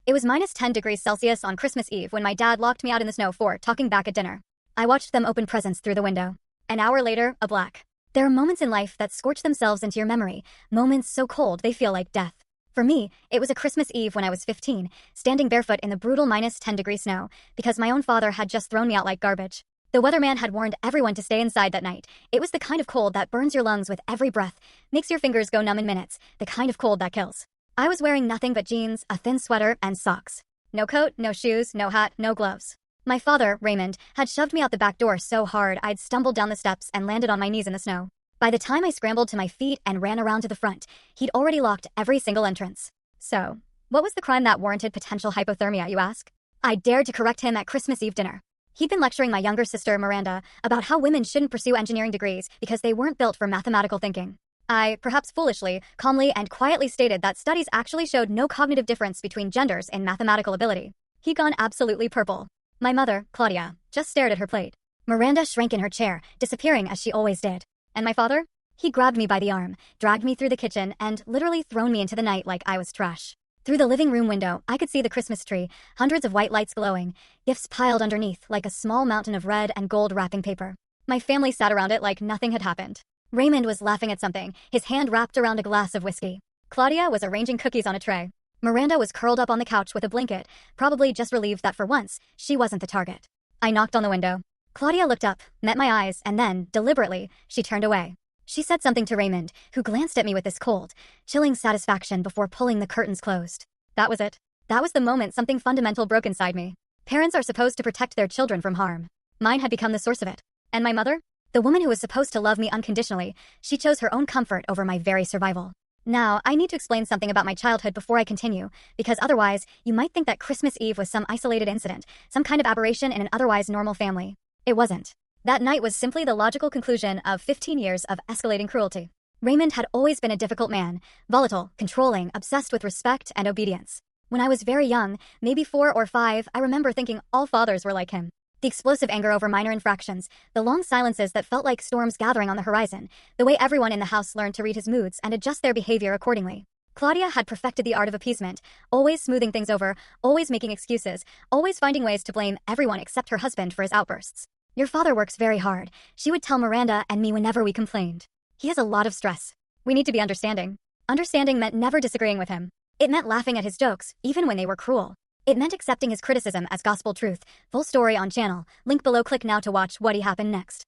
It was -10 degrees Celsius on Christmas Eve when my dad locked me out in the snow for talking back at dinner. I watched them open presents through the window. An hour later, a black. There are moments in life that scorch themselves into your memory, moments so cold they feel like death. For me, it was a Christmas Eve when I was 15, standing barefoot in the brutal -10 degree snow, because my own father had just thrown me out like garbage. The weatherman had warned everyone to stay inside that night. It was the kind of cold that burns your lungs with every breath, makes your fingers go numb in minutes, the kind of cold that kills. I was wearing nothing but jeans, a thin sweater, and socks. No coat, no shoes, no hat, no gloves. My father, Raymond, had shoved me out the back door so hard I'd stumbled down the steps and landed on my knees in the snow. By the time I scrambled to my feet and ran around to the front, he'd already locked every single entrance. So, what was the crime that warranted potential hypothermia, you ask? I dared to correct him at Christmas Eve dinner. He'd been lecturing my younger sister, Miranda, about how women shouldn't pursue engineering degrees because they weren't built for mathematical thinking. I, perhaps foolishly, calmly and quietly stated that studies actually showed no cognitive difference between genders in mathematical ability. He'd gone absolutely purple. My mother, Claudia, just stared at her plate. Miranda shrank in her chair, disappearing as she always did. And my father? He grabbed me by the arm, dragged me through the kitchen, and literally thrown me into the night like I was trash. Through the living room window, I could see the Christmas tree, hundreds of white lights glowing, gifts piled underneath like a small mountain of red and gold wrapping paper. My family sat around it like nothing had happened. Raymond was laughing at something, his hand wrapped around a glass of whiskey. Claudia was arranging cookies on a tray. Miranda was curled up on the couch with a blanket, probably just relieved that for once, she wasn't the target. I knocked on the window. Claudia looked up, met my eyes, and then, deliberately, she turned away. She said something to Raymond, who glanced at me with this cold, chilling satisfaction before pulling the curtains closed. That was it. That was the moment something fundamental broke inside me. Parents are supposed to protect their children from harm. Mine had become the source of it. And my mother? The woman who was supposed to love me unconditionally, she chose her own comfort over my very survival. Now, I need to explain something about my childhood before I continue, because otherwise, you might think that Christmas Eve was some isolated incident, some kind of aberration in an otherwise normal family. It wasn't. That night was simply the logical conclusion of 15 years of escalating cruelty. Raymond had always been a difficult man, volatile, controlling, obsessed with respect and obedience. When I was very young, maybe 4 or 5, I remember thinking all fathers were like him. The explosive anger over minor infractions, the long silences that felt like storms gathering on the horizon, the way everyone in the house learned to read his moods and adjust their behavior accordingly. Claudia had perfected the art of appeasement, always smoothing things over, always making excuses, always finding ways to blame everyone except her husband for his outbursts. Your father works very hard, she would tell Miranda and me whenever we complained. He has a lot of stress. We need to be understanding. Understanding meant never disagreeing with him. It meant laughing at his jokes, even when they were cruel. It meant accepting his criticism as gospel truth. Full story on channel. Link below. Click now to watch what happened next.